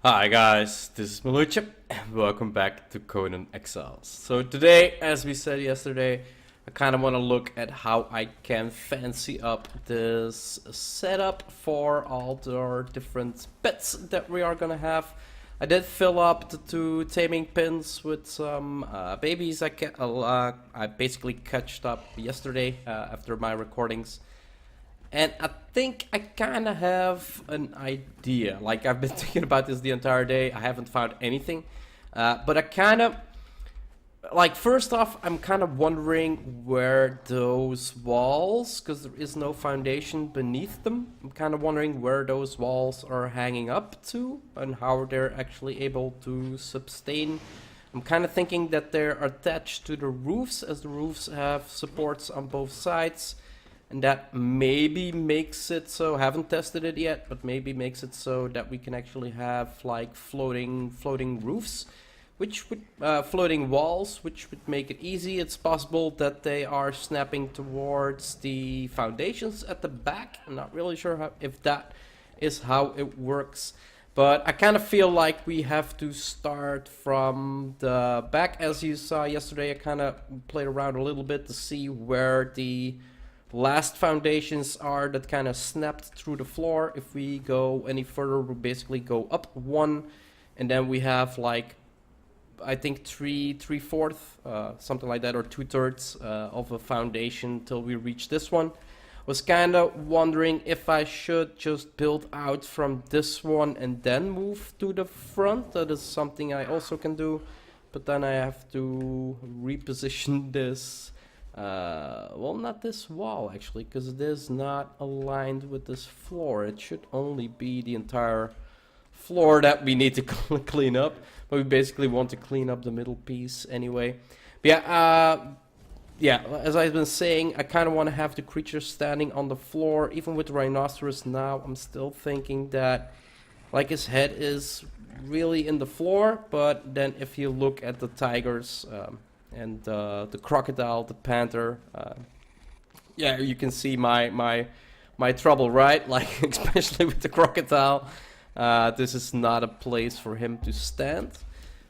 Hi guys, this is Malucha and welcome back to Conan Exiles. So today, as we said yesterday, I kind of want to look at how I can fancy up this setup for all the different pets that we are gonna have. I did fill up the two taming pins with some babies. I basically catched up yesterday after my recordings. And I think I kind of have an idea. Like, I've been thinking about this the entire day. I haven't found anything. But I kind of, like, first off, I'm kind of wondering where those walls, because there is no foundation beneath them. I'm kind of wondering where those walls are hanging up to and how they're actually able to sustain. I'm kind of thinking that they're attached to the roofs, as the roofs have supports on both sides. And that maybe makes it so, haven't tested it yet, but maybe makes it so that we can actually have like floating roofs, which would, floating walls, which would make it easy. It's possible that they are snapping towards the foundations at the back. I'm not really sure if that is how it works. But I kind of feel like we have to start from the back. As you saw yesterday, I kind of played around a little bit to see where the last foundations are that kind of snapped through the floor. If we go any further, we basically go up one, and then we have like, I think three-fourths, something like that, or 2/3 of a foundation till we reach this one. Was kind of wondering if I should just build out from this one and then move to the front. That is something I also can do, but then I have to reposition this. Well, not this wall actually, because it is not aligned with this floor. It should only be the entire floor that we need to clean up, but we basically want to clean up the middle piece anyway. But yeah, as I've been saying, I kind of want to have the creature standing on the floor. Even with the rhinoceros now, I'm still thinking that like his head is really in the floor, but then if you look at the tigers, and the crocodile, the panther. Yeah, you can see my trouble, right? Like, especially with the crocodile. This is not a place for him to stand.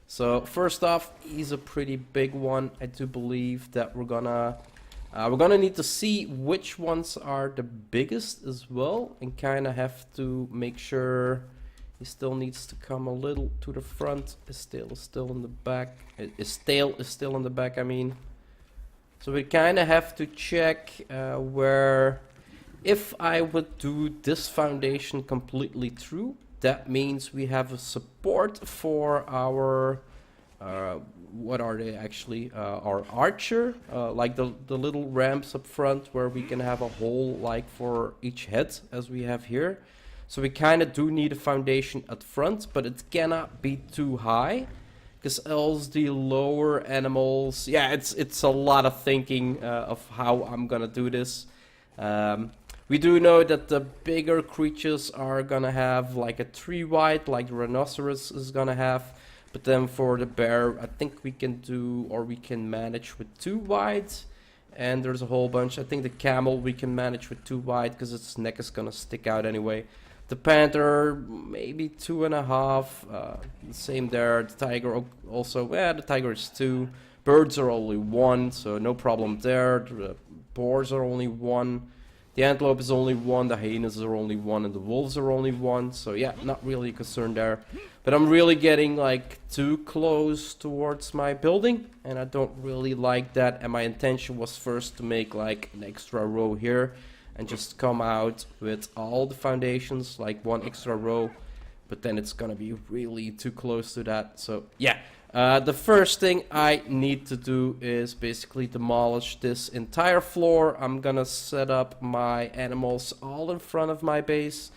So first off, he's a pretty big one. I do believe that we're gonna need to see which ones are the biggest as well, and kind of have to make sure. He still needs to come a little to the front. His tail is still in the back. His tail is still in the back, I mean. So we kind of have to check where... If I would do this foundation completely through, that means we have a support for our... what are they actually? Our archer. Like the little ramps up front where we can have a hole like for each head, as we have here. So we kind of do need a foundation at front, but it cannot be too high, because else the lower animals... Yeah, it's a lot of thinking of how I'm gonna do this. We do know that the bigger creatures are gonna have like a 3 wide, like the rhinoceros is gonna have. But then for the bear, I think we can do, or we can manage with 2 wide. And there's a whole bunch. I think the camel we can manage with 2 wide, because its neck is gonna stick out anyway. The panther, maybe 2.5. Same there. The tiger also. Yeah, the tiger is 2. Birds are only 1, so no problem there. The boars are only 1. The antelope is only 1. The hyenas are only 1, and the wolves are only 1. So yeah, not really a concern there. But I'm really getting like too close towards my building, and I don't really like that. And my intention was first to make like an extra row here, and just come out with all the foundations, like 1 extra row, but then it's gonna be really too close to that. So yeah, the first thing I need to do is basically demolish this entire floor. I'm gonna set up my animals all in front of my base,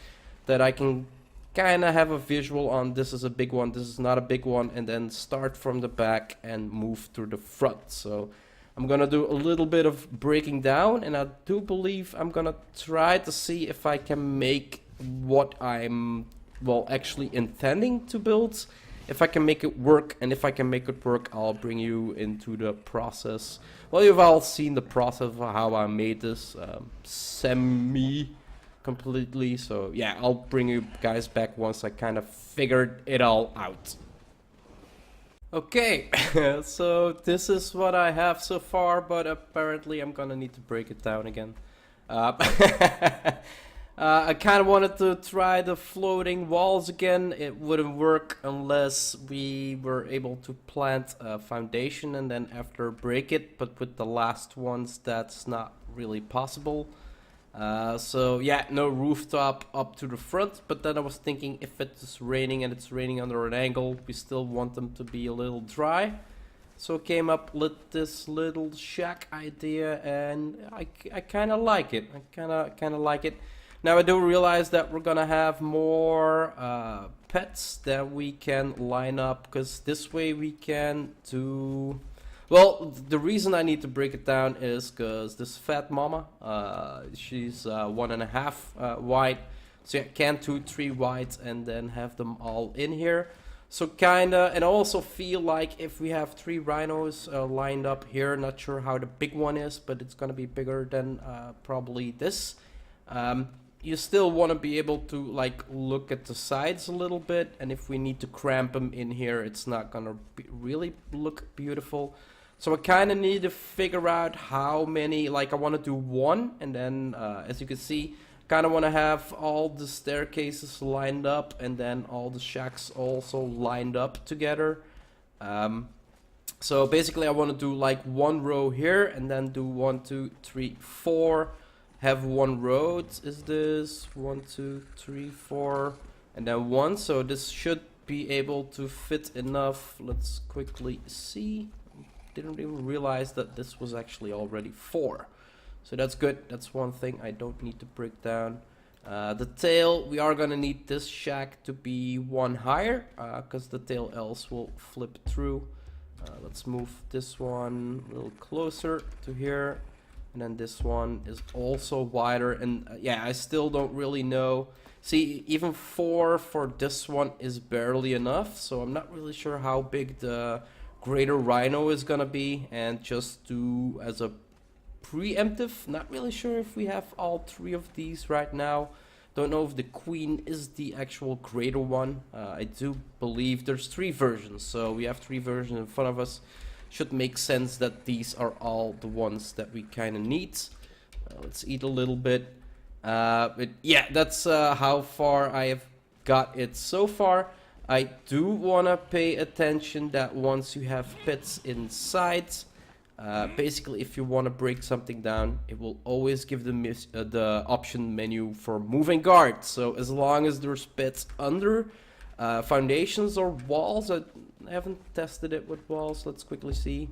that I can kind of have a visual on. This is a big one, this is not a big one, and then start from the back and move through the front. So I'm gonna do a little bit of breaking down, and I do believe I'm gonna try to see if I can make what I'm, well, actually intending to build. If I can make it work, and if I can make it work, I'll bring you into the process. Well, you've all seen the process of how I made this semi completely. So yeah, I'll bring you guys back once I kind of figured it all out. Okay, so this is what I have so far, but apparently I'm gonna need to break it down again. Uh, I kind of wanted to try the floating walls again. It wouldn't work unless we were able to plant a foundation and then after break it, but with the last ones that's not really possible. So yeah, no rooftop up to the front, but then I was thinking if it's raining and it's raining under an angle, we still want them to be a little dry. So I came up with this little shack idea, and I kind of like it. I kind of like it. Now I do realize that we're gonna have more pets that we can line up, because this way we can do... Well, the reason I need to break it down is because this fat mama, she's 1.5 wide, so yeah, can't do 3 wide and then have them all in here. So kinda, and I also feel like if we have 3 rhinos lined up here, not sure how the big one is, but it's gonna be bigger than probably this. You still want to be able to like look at the sides a little bit, and if we need to cramp them in here, it's not gonna really look beautiful. So I kind of need to figure out how many, like I want to do 1, and then as you can see, kind of want to have all the staircases lined up and then all the shacks also lined up together. So basically I want to do like 1 row here and then do 1, 2, 3, 4, have 1 row. Is this 1, 2, 3, 4, and then 1. So this should be able to fit enough. Let's quickly see. Didn't even realize that this was actually already 4. So that's good. That's one thing I don't need to break down. The tail, we are gonna need this shack to be 1 higher, because the tail else will flip through. Let's move this one a little closer to here. And then this one is also wider. And yeah, I still don't really know. See, even 4 for this one is barely enough. So I'm not really sure how big the greater rhino is gonna be, and just do as a preemptive. Not really sure if we have all 3 of these right now. Don't know if the queen is the actual greater one. I do believe there's 3 versions, so we have 3 versions in front of us. Should make sense that these are all the ones that we kind of need. Let's eat a little bit. But yeah, that's how far I have got it so far. I do want to pay attention that once you have pets inside, basically if you want to break something down, it will always give the option menu for moving guards. So as long as there's pets under foundations or walls, I haven't tested it with walls, let's quickly see.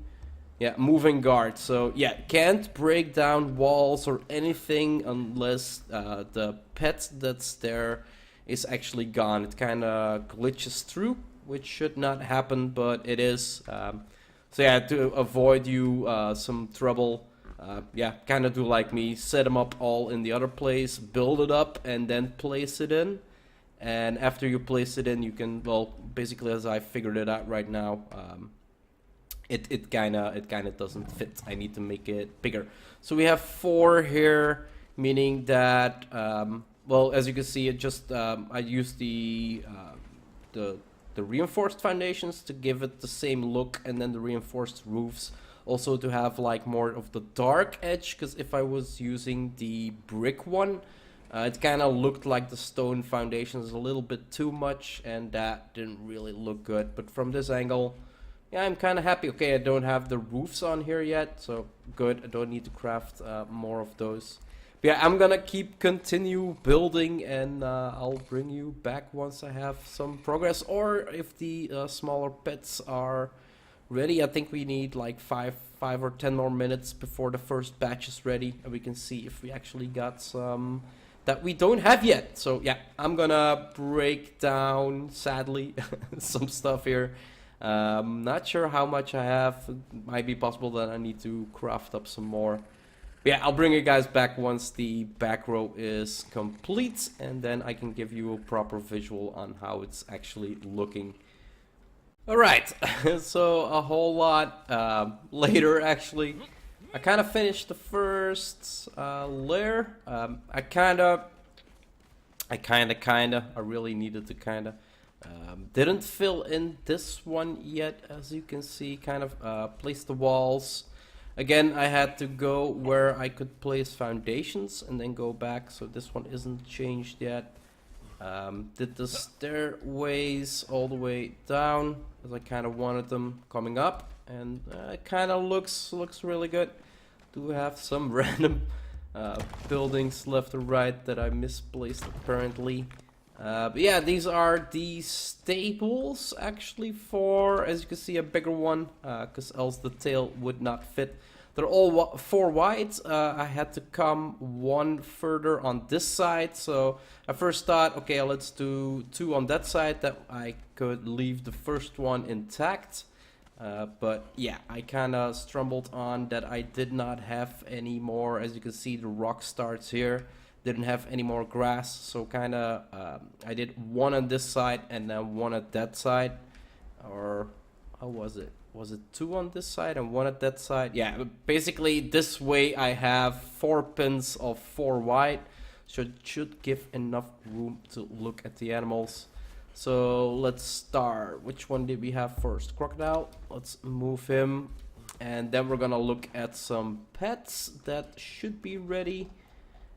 Yeah, moving guard. So yeah, can't break down walls or anything unless the pet that's there is actually gone. It kind of glitches through, which should not happen, but it is. So yeah, to avoid you some trouble, yeah, kind of do like me, set them up all in the other place, build it up, and then place it in. And after you place it in, you can, well, basically as I figured it out right now, it kind of doesn't fit. I need to make it bigger. So we have 4 here, meaning that well, as you can see, it just I used the reinforced foundations to give it the same look, and then the reinforced roofs also to have like more of the dark edge, because if I was using the brick one, it kind of looked like the stone foundations a little bit too much, and that didn't really look good. But from this angle, yeah, I'm kind of happy. Okay, I don't have the roofs on here yet, so good. I don't need to craft more of those. But yeah, I'm gonna continue building, and I'll bring you back once I have some progress, or if the smaller pets are ready. I think we need like 5 or 10 more minutes before the first batch is ready, and we can see if we actually got some that we don't have yet. So yeah, I'm gonna break down, sadly, some stuff here. Not sure how much I have. It might be possible that I need to craft up some more. But yeah, I'll bring you guys back once the back row is complete, and then I can give you a proper visual on how it's actually looking. Alright, so a whole lot later actually. I kind of finished the first layer. I kind of I really needed to didn't fill in this one yet, as you can see, place the walls. Again, I had to go where I could place foundations and then go back, so this one isn't changed yet. Did the stairways all the way down, as I kind of wanted them coming up, and it kind of looks really good. Do have some random buildings left or right that I misplaced apparently. But yeah, these are the staples actually for, as you can see, a bigger one, because else the tail would not fit. They're all 4 wide. I had to come one further on this side, so I first thought, okay, let's do 2 on that side, that I could leave the first one intact. But yeah, I kind of stumbled on that I did not have any more. As you can see, the rock starts here. Didn't have any more grass, so I did 1 on this side and then 1 at that side. Or how was it? Was it 2 on this side and 1 at that side? Yeah, basically this way I have 4 pins of 4 wide, so it should give enough room to look at the animals. So let's start. Which one did we have first? Crocodile. Let's move him. And then we're gonna look at some pets that should be ready.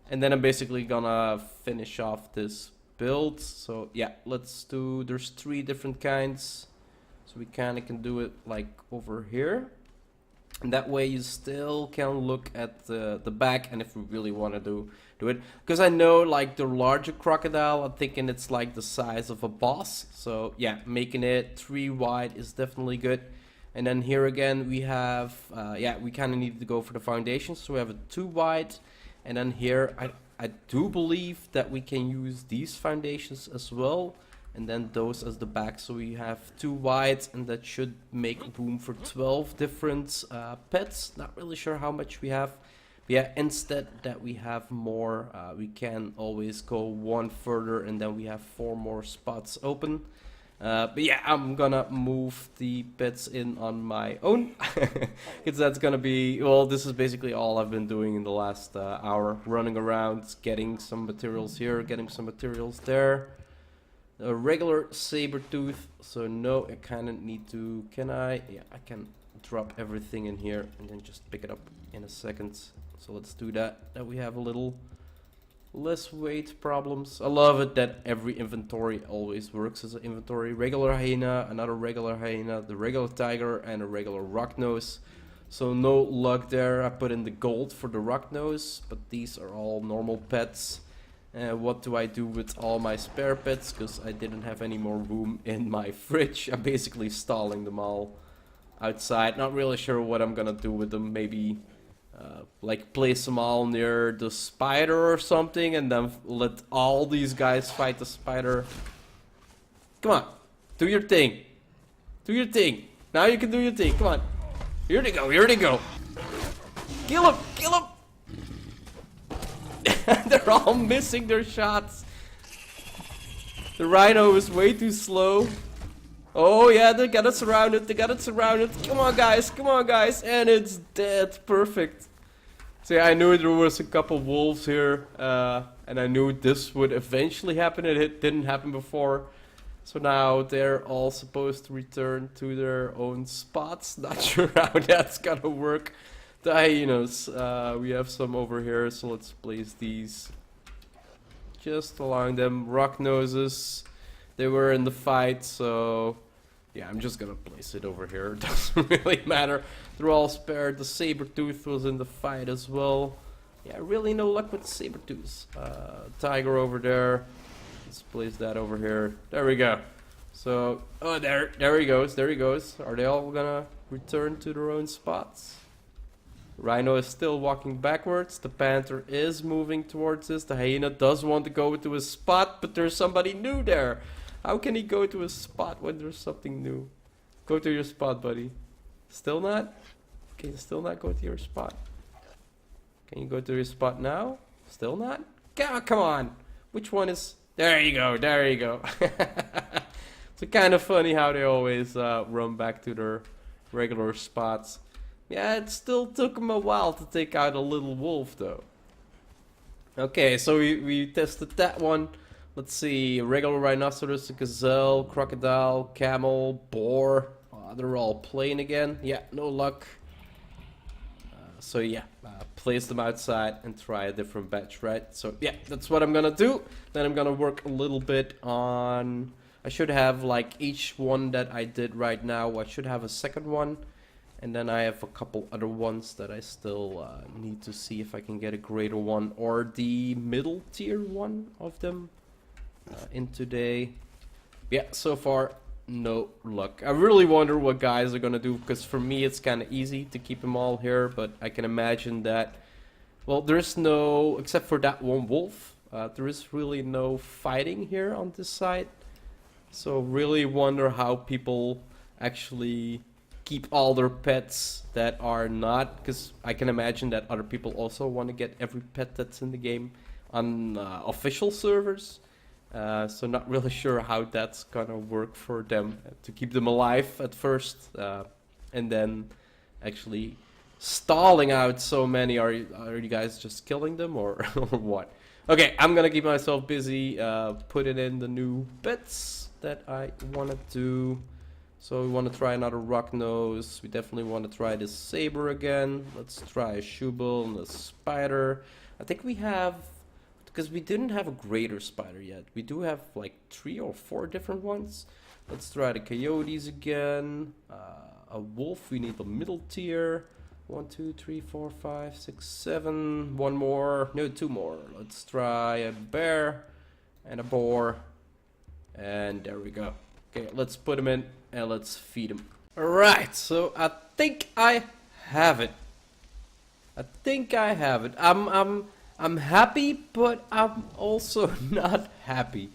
And then I'm basically gonna finish off this build. So yeah, let's do, there's 3 different kinds. So we kind of can do it like over here. And that way you still can look at the back, and if we really want to do it. Because I know like the larger crocodile, I'm thinking it's like the size of a boss. So yeah, making it 3 wide is definitely good. And then here again we have, yeah, we kind of need to go for the foundation. So we have a 2 wide. And then here I do believe that we can use these foundations as well. And then those as the back, so we have 2 wide, and that should make room for 12 different pets. Not really sure how much we have. But yeah, instead that we have more, we can always go 1 further, and then we have 4 more spots open. But yeah, I'm gonna move the pets in on my own, because that's gonna be, well, this is basically all I've been doing in the last hour, running around, getting some materials here, getting some materials there. A regular saber tooth, so no, I kind of need to, yeah, I can drop everything in here and then just pick it up in a second. So let's do that we have a little less weight problems. I love it that every inventory always works as an inventory. Regular hyena, another regular hyena, the regular tiger, and a regular rock nose. So no luck there. I put in the gold for the rock nose, but these are all normal pets. What do I do with all my spare pets? Because I didn't have any more room in my fridge. I'm basically stalling them all outside. Not really sure what I'm gonna do with them. Maybe like place them all near the spider or something, and then let all these guys fight the spider. Come on, do your thing. Do your thing. Now you can do your thing. Come on. Here they go. Here they go. Kill him. Kill him. They're all missing their shots. The rhino is way too slow. Oh yeah, they got it surrounded. They got it surrounded. Come on, guys. Come on, guys. And it's dead. Perfect. So yeah, I knew there was a couple wolves here. And I knew this would eventually happen. It didn't happen before. So now they're all supposed to return to their own spots. Not sure how that's gonna work. The hyenas, we have some over here, so let's place these just along them. Rock noses, they were in the fight, so yeah, I'm just gonna place it over here. It doesn't really matter. They're all spared. The saber tooth was in the fight as well. Yeah, really no luck with the saber tooth. Tiger over there. Let's place that over here. There we go. So, oh, there he goes. There he goes. Are they all gonna return to their own spots? Rhino is still walking backwards. The panther is moving towards us. The hyena does want to go to his spot, but there's somebody new there. How can he go to his spot when there's something new? Go to your spot, buddy. Still not? Can you still not go to your spot? Can you go to your spot now? Still not? Come on. Which one is... There you go. There you go. It's kind of funny how they always run back to their regular spots. Yeah, it still took him a while to take out a little wolf, though. Okay, so we tested that one. Let's see, regular rhinoceros, gazelle, crocodile, camel, boar. They're all plain again. Yeah, no luck. So yeah, place them outside and try a different batch, right? So yeah, that's what I'm gonna do. Then I'm gonna work a little bit on... I should have like each one that I did right now, I should have a second one. And then I have a couple other ones that I still need to see if I can get a greater one or the middle tier one of them in today. Yeah, so far no luck. I really wonder what guys are gonna do, because for me it's kind of easy to keep them all here, but I can imagine that, well, there's no, except for that one wolf, there is really no fighting here on this side. So really wonder how people actually keep all their pets that are not, because I can imagine that other people also want to get every pet that's in the game on official servers. So not really sure how that's gonna work for them to keep them alive at first, and then actually stalling out so many. Are you guys just killing them or or what? Okay, I'm gonna keep myself busy putting in the new bits that I want to do. So we want to try another rock nose. We definitely want to try this saber again. Let's try a shubel and a spider. I think we have, because we didn't have a greater spider yet. We do have like 3 or 4 different ones. Let's try the coyotes again. A wolf, we need the middle tier. 1, 2, 3, 4, 5, 6, 7. One more, no, 2 more. Let's try a bear and a boar. And there we go. Okay, let's put them in and let's feed them. Alright, so I think I have it. I'm happy, but I'm also not happy.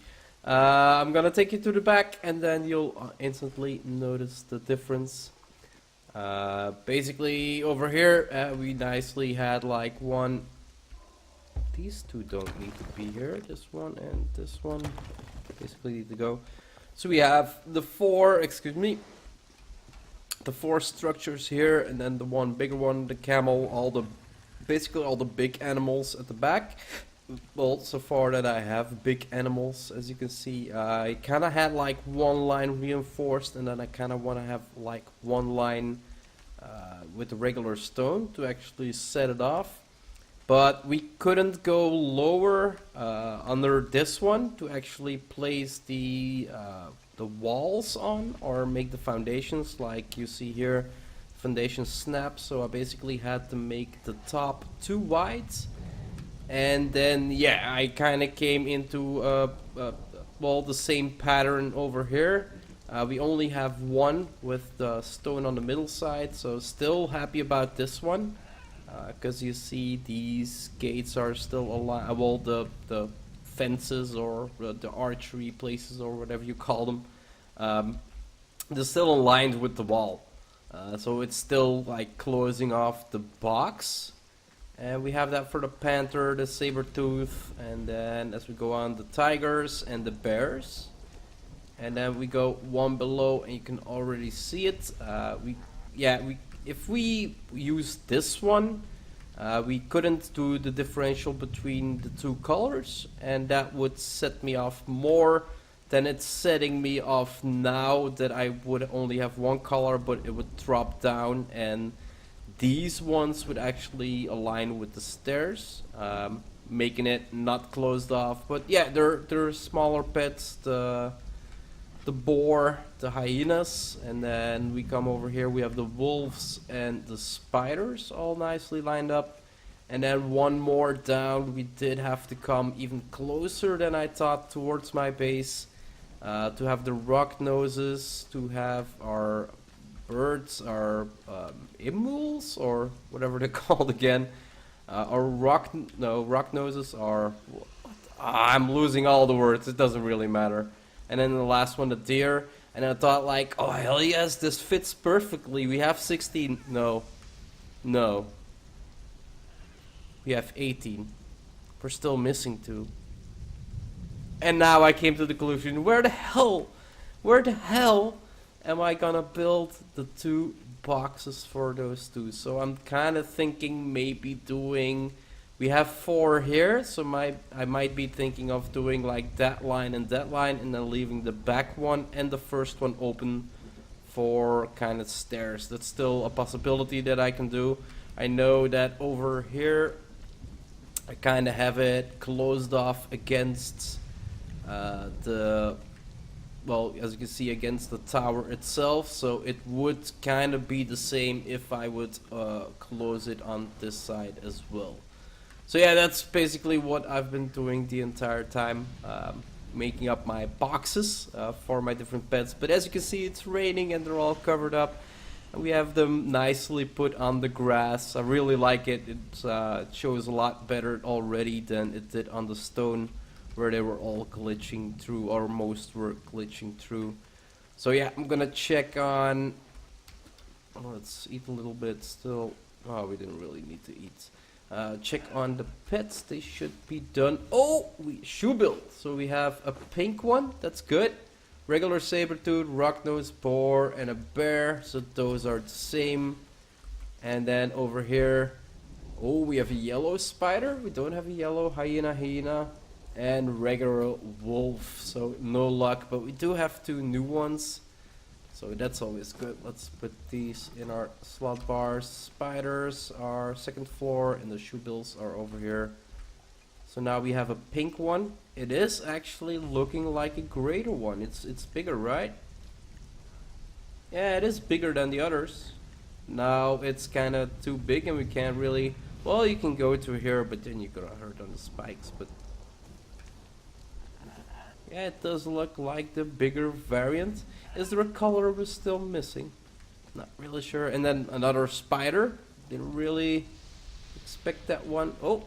I'm gonna take you to the back and then you'll instantly notice the difference. Basically over here we nicely had like one... These two don't need to be here. This one and this one basically need to go. So we have the 4, the 4 structures here, and then the one bigger one, the camel, basically all the big animals at the back. Well, so far that I have big animals, as you can see, I kind of had like 1 line reinforced, and then I kind of want to have like 1 line with the regular stone to actually set it off. But we couldn't go lower under this one to actually place the walls on or make the foundations like you see here. Foundation snap, so I basically had to make the top too wide. And then yeah, I kind of came into well, the same pattern over here. We only have 1 with the stone on the middle side, so still happy about this one. Because you see these gates are still aligned, well, the fences or the archery places or whatever you call them, they're still aligned with the wall. So it's still like closing off the box. And we have that for the panther, the saber-tooth, and then as we go on, the tigers and the bears. And then we go 1 below and you can already see it. If we use this one, we couldn't do the differential between the 2 colors, and that would set me off more than it's setting me off now that I would only have 1 color, but it would drop down and these ones would actually align with the stairs, making it not closed off. But yeah, they're smaller pets, the boar, the hyenas, and then we come over here, we have the wolves and the spiders all nicely lined up. And then 1 more down, we did have to come even closer than I thought towards my base, to have the rock noses, to have our birds, our emules, or whatever they're called again. Our rock noses are... I'm losing all the words, it doesn't really matter. And then the last one, the deer. And I thought like, oh hell yes, this fits perfectly. We have 16. No. We have 18. We're still missing 2. And now I came to the conclusion, where the hell am I gonna build the 2 boxes for those 2? So I'm kind of thinking maybe doing We have 4 here, so I might be thinking of doing like that line, and then leaving the back one and the first one open for kind of stairs. That's still a possibility that I can do. I know that over here I kind of have it closed off against well, as you can see, against the tower itself, so it would kind of be the same if I would close it on this side as well. So yeah, that's basically what I've been doing the entire time, making up my boxes for my different pets. But as you can see, it's raining and they're all covered up. And we have them nicely put on the grass. I really like it. It shows a lot better already than it did on the stone, where they were all glitching through, or most were glitching through. So yeah, I'm gonna check on... Oh, let's eat a little bit still. Oh, we didn't really need to eat. Check on the pets, they should be done. Oh, shoe build. So we have a pink one, that's good. Regular saber-tooth, rock-nosed boar, and a bear. So those are the same. And then over here, oh, we have a yellow spider. We don't have a yellow hyena, and regular wolf. So no luck, but we do have 2 new ones. So that's always good. Let's put these in our slot bars. Spiders are 2nd floor and the shoe bills are over here. So now we have a pink one. It is actually looking like a greater one. It's bigger, right? Yeah, it is bigger than the others. Now it's kind of too big and we can't really... Well, you can go to here, but then you're gonna hurt on the spikes. But yeah, it does look like the bigger variant. Is there a color we're still missing? Not really sure. And then another spider. Didn't really expect that one. Oh!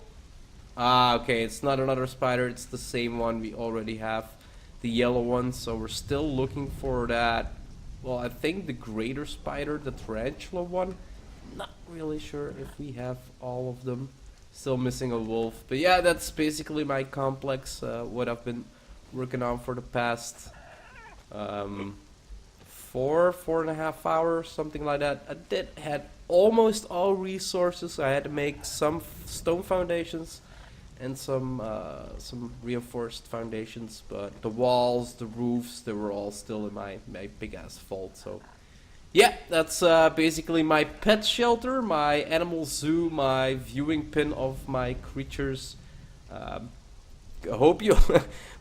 Ah, okay, it's not another spider. It's the same one. We already have the yellow one. So we're still looking for that. Well, I think the greater spider, the tarantula one. Not really sure if we have all of them. Still missing a wolf. But yeah, that's basically my complex. What I've been working on for the past 4.5 hours, something like that. I had almost all resources. I had to make some stone foundations and some reinforced foundations, but the walls, the roofs, they were all still in my big ass vault. So yeah, that's basically my pet shelter, my animal zoo, my viewing pin of my creatures. I hope you...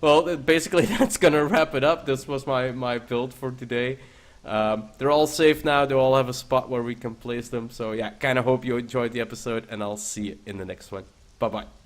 Well, basically that's gonna wrap it up. This was my build for today. They're all safe now. They all have a spot where we can place them. So yeah, kind of hope you enjoyed the episode, and I'll see you in the next one. Bye-bye.